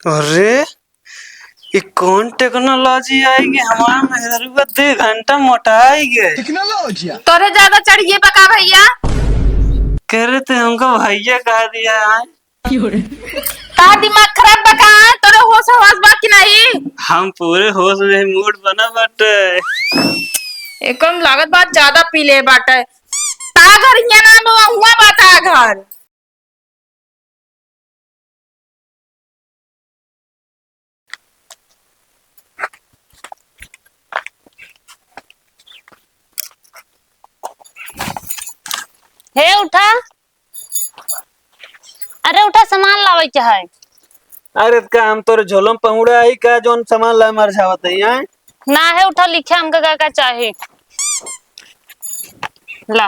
अरे ये कौन टेक्नोलॉजी आएगी हमारा मेहरुआ 2 घंटा मोटाई गए। टेक्नोलॉजी तोरे ज्यादा चढ़िए बका भैया। कह रहे थे हमको भैया कह दिया है। का दिमाग खराब बका तोरे होश हवास बा कि नहीं। हम पूरे होश में मूड बना बट एकदम लागत बात ज्यादा पी ले बाटे। ता घर यहाँ ना हुआ बाता घर। हे उठा। अरे उठा सामान लावे के है। अरे का हम तोरे झोलम पहुड़ा आई का जोन सामान ला मर जावत है। ना है उठा लिखे हमका का चाहिए ला।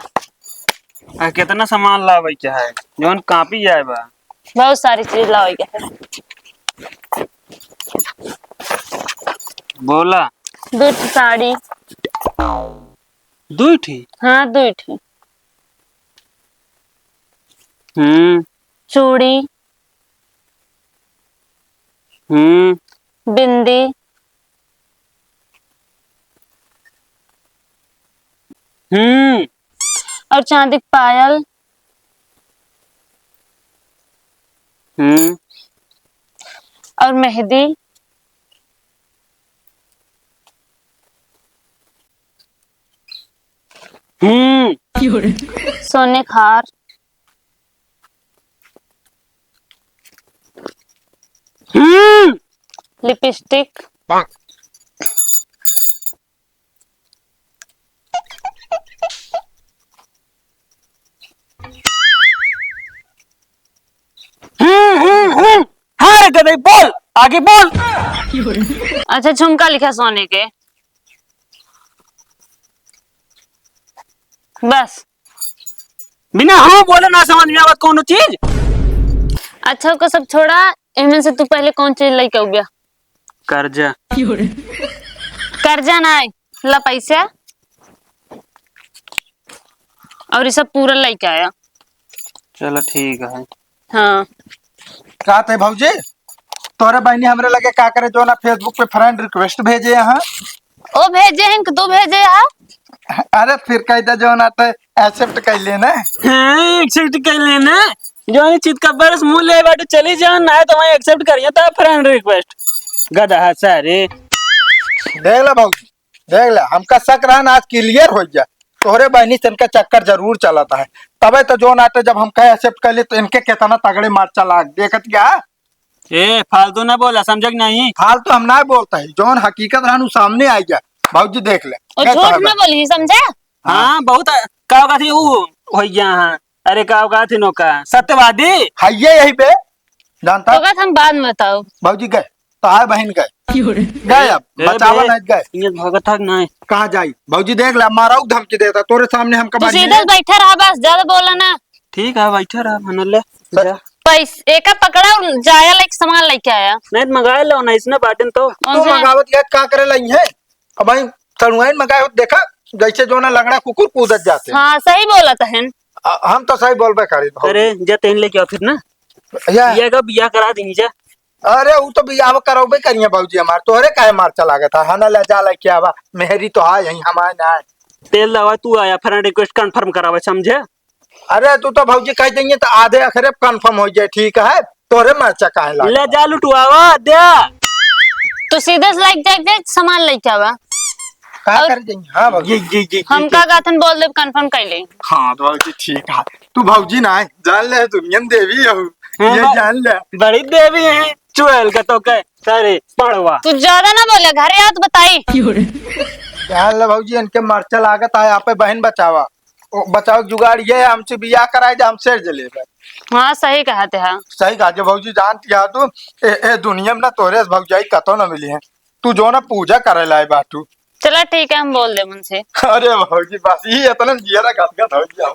कितना सामान लावे के है जोन कापी जाए बा। बहुत सारी चीज लावे के है। बोला 2 साड़ी। 2 ठी। हाँ 2 ठी। चूड़ी। बिंदी। और चांदी की पायल। और मेहंदी। सोने का हार। लिपस्टिक। हाँ गदे बोल आगे बोल। अच्छा झुमका लिखा सोने के बस। बिना हाँ बोले ना समझ में आवत कौन चीज। अच्छा को सब छोड़ा। इनमें से तू पहले कौन चीज लेके गया। कर्जा। कर्जा नहीं ला पैसा। और ये सब पूरा लेके आया। चलो ठीक है। हाँ का थे भौजी तोरे बहनी हमरे लगे का करे जो ना फेसबुक पे फ्रेंड रिक्वेस्ट भेजे यहाँ। ओ भेजे हैं कि तू भेजे है। अरे फिर कह दे जो ना तो एक्सेप्ट कर लेना। एक्सेप्ट कर लेना जो ये चीज का बरस मुंह ले बैठे चली जान ना है तो वहीं एक्सेप्ट करिए तो फ्रेंड रिक्वेस्ट गधा सारे। देख ले भौजी देख ले हमका शक रहा ना आज क्लियर हो गया। तोहरे बहनी से इनका चक्कर जरूर चलाता है तबे तो जो नाते जब हम कहे एक्सेप्ट कर ले तो इनके कितना तगड़े मार चला देखत क्या। ए फालतू ना बोला समझ नहीं। फालतू हम ना बोलता है जोन हकीकत रहनु सामने आई गया भौजी देख ले। और झूठ ना बोली समझे। हाँ बहुत का का थी वो हो गया। हाँ अरे का थी नौका सत्यवादी है यही पे जानता तो हम बाद में बताओ। भौजी गए तो आए बहन गए गए अब बचावा नहीं गए ये भगत थक नहीं कहा जाई भौजी देख ले माराऊ धमकी देता तोरे सामने हम तू कबाड़ी सीधे बैठा रहा बस ज्यादा बोला ना। ठीक है बैठे रहा मन ले जा। पैसे एक पकड़ा और जाया लाइक सामान लेके आया। नहीं मंगाए लो ना इसने बाटन तो तू मंगावत याद का करे लई है अब भाई तनुआइन मंगाए देखा जैसे जो ना लगड़ा कुकुर कूदत जाते। हाँ सही बोला तहन। हम तो सही बोलबे करी अरे जा तेन लेके आओ फिर ना ये का बियाह करा दी जा। अरे वो तो बियाह करोबे करिए भौजी हमार तोहरे काहे मार चला गया था हना ले जा ले क्या बा मेहरी तो है यही हमारे ना है। तेल दवा तू आया फ्रेंड रिक्वेस्ट कंफर्म करावे समझे। अरे तू तो भौजी कह देंगे तो आधे अखरे कंफर्म हो जाए ठीक है तोरे मर्चा काहे ला ले जा लुटवावा दे। तो सीधे से लाइक देख देख सामान लेके आवा। का कर देंगे हाँ भौजी जी हम का गाथन बोल दे कंफर्म कर ले। हाँ तो भौजी ठीक है तू भौजी ना है जान ले दुनिया देवी हो ये जान ले बड़ी देवी है चुड़ैल का तो कह सारे पड़वा। तू ज्यादा ना बोले घरे आ तो बताई। जान ले भौजी इनके मर्चा लागत है आप बहन बचावा बचाओ जुगाड़ ये हमसे बियाह कराए जा हम शेर जले हाँ सही कहते हैं। सही कहा जो भौजी जानती है तू ए दुनिया में ना तोरे भौजाई कतो ना मिली है तू जो ना पूजा करे लाए बाटू। चला ठीक है हम बोल दे मुझसे। अरे भौजी बस ही इतना जिया गदगद हो गया।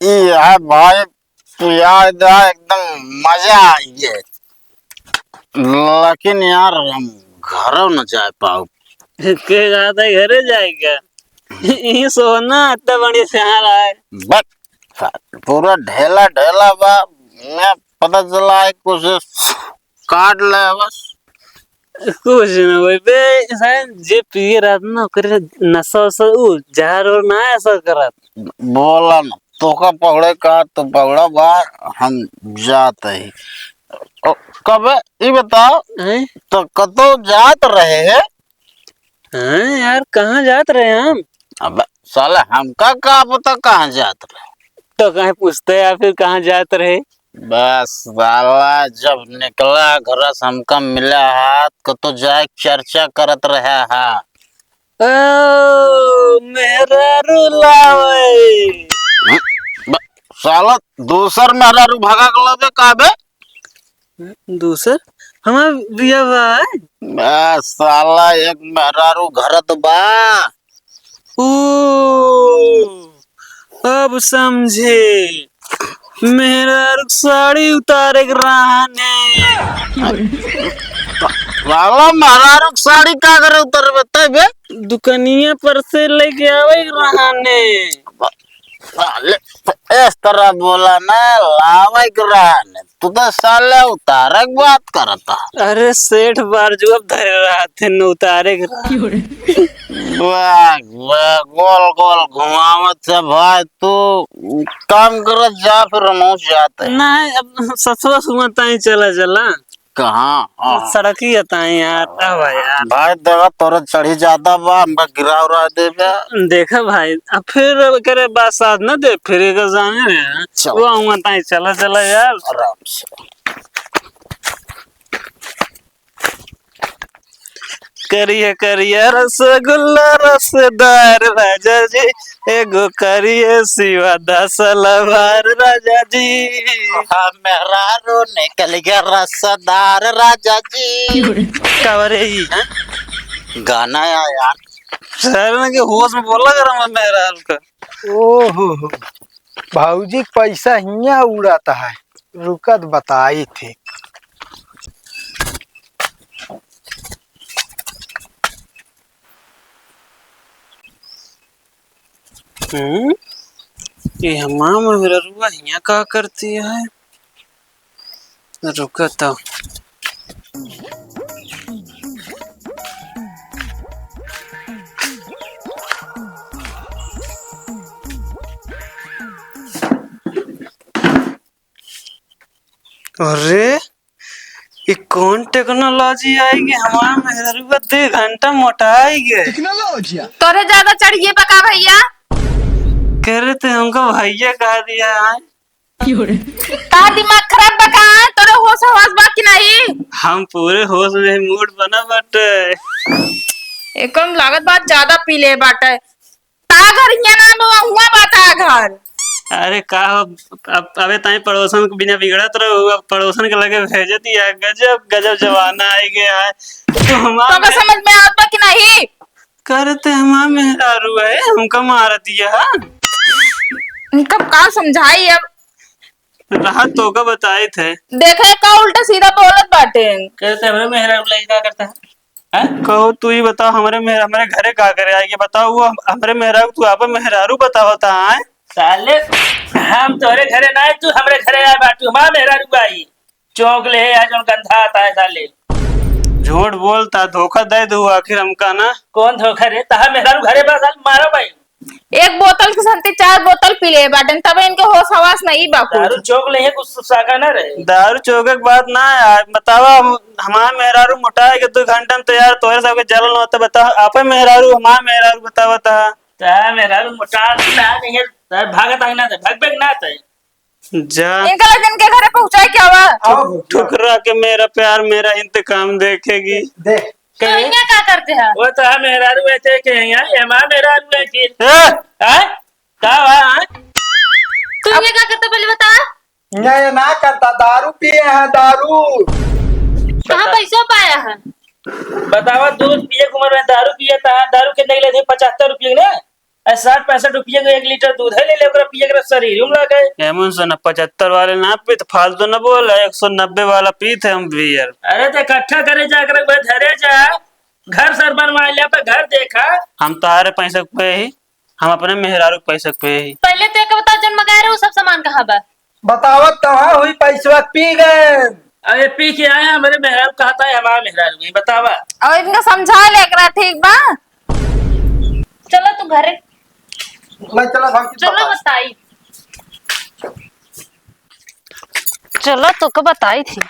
यार भाई एकदम मजा आई है लेकिन यार हम घर न जा पाऊ। के कहता है घरे जाएगा? ये सोना इतना बढ़िया से आ रहा है। बस पूरा ढेला ढेला बा। मैं पता चला है कुछ काट ले बस। कुछ ना भाई बे शायद जे पिए रात ना करे नशा वशा जहर और ना ऐसा करत। बोला न तो का पकड़े का तो पकड़ा बा। हम जाते ही कब ये बताओ हैं? तो कतो जात रहे हैं। हाँ यार कहाँ जात रहे हम? अब साले हमका का पता कहाँ जात रहे। तो कहीं पूछते या फिर कहाँ जात रहे? बस साला जब निकला घर से हमका मिला हाथ को तो जाए चर्चा करत रहे हा। ओ मेरा रुलावे साला दूसर मेरा रू भागा गला बे का बे। दूसर हमार बिया बा। बस साला एक मेरा रू घरत बा। ओ अब समझे मेरा साड़ी उतारे रहने। साला मेरा रू साड़ी का करे उतर बे बे। दुकनिया पर से लेके आवे रहने। साले इस तरह बोला ना लावे रहने तू तो साले उतारे की बात करता। अरे सेठ बार जो अब धरे रहा थे न उतारे के रहा। वाह वाह गोल गोल घुमावत से भाई तू काम कर जा फिर हम जाते। नहीं अब ससुर सुमता ही चला चला कहाँ सड़क ही आता है यार। अब यार भाई देखा तोरे चढ़ी जाता बा हमका गिरा उरा दे बे। देखा भाई अब फिर करे बात साथ न दे फिर एक जाने रे चलो। वो आऊंगा ही चला चला यार आराम से करिए करिए रसगुल्ला रसदार राजा जी एगो करिए सिवा दसलवार राजा जी। मेरा रो निकल गया रसदार राजा जी। कवरे ही हैं? गाना या यार शहर में के होश में बोला कर मैं मेरा हल्का। ओहो भाऊजी पैसा हिया उड़ाता है। रुकत बताई थी। ये हमारा मेरा रुआ हिया का करती है। रुका तो अरे ये कौन टेक्नोलॉजी आएगी हमारा मेरा रुआ 2 घंटा मोटाएगी। तोरे ज्यादा चढ़िए बका भैया। कह रहे थे हमको भैया कहा दिया है। तार दिमाग खराब बका तोरे होश हवास बा कि नहीं। हम पूरे होश में मूड बना बट एकदम लागत बात ज्यादा पी ले बाटे। ता घर हिया ना हुआ बाता घर। अरे का अब अबे ताई पड़ोसन को बिना बिगड़त रहो पड़ोसन के लगे भेज दिया। गजब गजब जमाना आई गया है। तो हमारा तो समझ में आता कि नहीं। करते हमारा मेहरारू है हमका मार दिया। कब का समझाई अब राहत तो का बताए थे। देखे का उल्टा सीधा बोलत बाटे। कहते हमारे मेहरारू लाइक क्या करता है? कहो तू ही बताओ हमारे घरे का करे आएगी बताओ वो हमारे मेहरारू तू आप मेहरारू बताओ है। साले हम तोरे घरे ना तू हमरे घरे आ बाटू हमारा मेहरारू आई चौक ले आज हम गंधा आता है साले। झूठ बोलता धोखा दे दू आखिर हमका ना। कौन धोखा रे तहा मेहरारू घरे बा साल मारो भाई। एक बोतल के संति 4 बोतल पी ले बाटन तब इनके होश हवास नहीं बाकू। दारू चौक ले कुछ साका ना रहे। दारू चौक की बात ना है बतावा हमारा मेहरारू मोटाए के 2 घंटा में तैयार तोरे सबके जलन होता बताओ आप मेहरारू हमारा मेहरारू बतावा ता मेहरारू मोटा ना नहीं है भागत आना था भाग ना था। जा इनका लग इनके घरे पहुंचाए क्या हुआ। ठुकरा के मेरा प्यार मेरा इंतकाम देखेगी। देख तो इन्हें क्या करते हैं। वो तो मेहरारू ऐसे के यहाँ हमारा मेहरारू है कि ए! का हुआ तू इन्हें क्या करते पहले बता। ये ना करता दारू पिए हैं दारू। कहाँ पैसा पाया है। बतावा दूध पिए उम्र में दारू पिए था दारू कितने के लिए थे 75 रुपये ना 60-65 रुपये का 1 लीटर दूध है, ले ले ओकरा पिए के शरीर में लगे। एमन से न 75 वाले ना पीत, फालतू न बोल, 190 वाला पीते हम बियर। अरे तो इकट्ठा करे जाकर धरे जा, घर सर बनवा लिया पे घर देखा। हम तारे पैसे पे ही, हम अपने मेहरारू के पैसे पे ही। पहले तो एक बता जन मंगाए रहे वो सब सामान कहाँ बा? बतावत कहाँ हुई, पैसा पी गए। अरे पी के आए हमारे मेहरारू कहता है हमारा मेहरारू नहीं बतावा। अब इनका समझा ले एकरा, ठीक बा? चलो तू घरे मैं चला भागी चलो बताई। चलो तो को बताई थी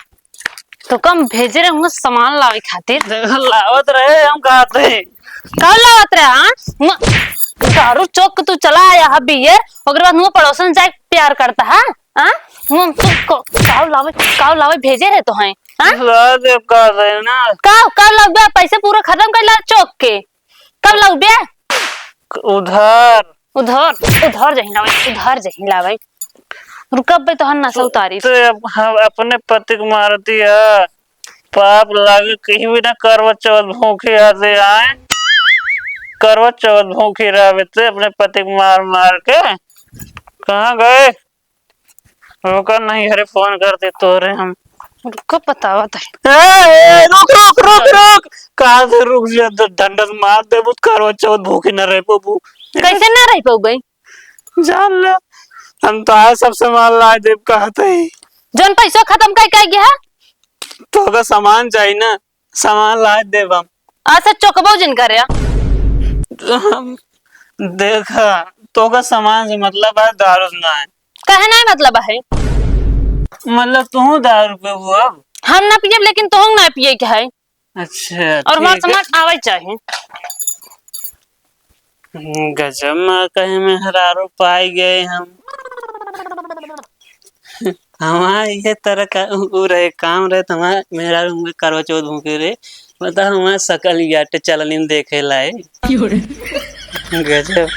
तो कम भेजे रहे होंगे सामान लावे खातिर। लावत रहे हम कहते कहाँ लावत रहे? हाँ दारू चौक तू चला आया है बियर, ओकर बाद मुँह पड़ोसन जाए प्यार करता है। हाँ मुँह तू काव लावे भेजे रहे तो हैं। हाँ कहते ना कब लग पैसे पूरा खत्म कर ला चौक के, कब लग बे? उधर उधर उधर जही लावे रुकब बे तोहन नशा उतारी। तो हम अपने पति को मारती है, पाप लागे कहीं भी ना करवा चौथ भूखी आते आए, करवा चौथ भूखी रहे थे अपने पति को मार मार के। कहाँ गए? रुका नहीं, अरे फोन करते तोरे हम। रुको बतावा था। रुक रुक रुक रुक, कहाँ से रुक जा, डंडस मार दे बुत, करवा चौथ भूखी न रहे बबू। कैसे ना रह पाऊ गई? जान ले हम तो आए सब सामान लाए देव कहते ही। जन पैसा खत्म कर गया है तो का सामान चाहिए ना, सामान लाए देव हम। आज चौकबो जन करे हम देखा तो का सामान से मतलब है दारू ना है। कहे ना मतलब है, मतलब तू दारू पे वो अब? हम ना पिए लेकिन तो ना पिए क्या है। अच्छा और हमारा ठीक है। सामान आवे चाहिए। गजब में कहीं में हरारो पाए गए हम। हमारा ये तरह का रहे काम रहे तो हमारा मेरा करवा चौथ भूखे रे, मतलब हमारा सकल याटे चलनी देखे लाए। गजब।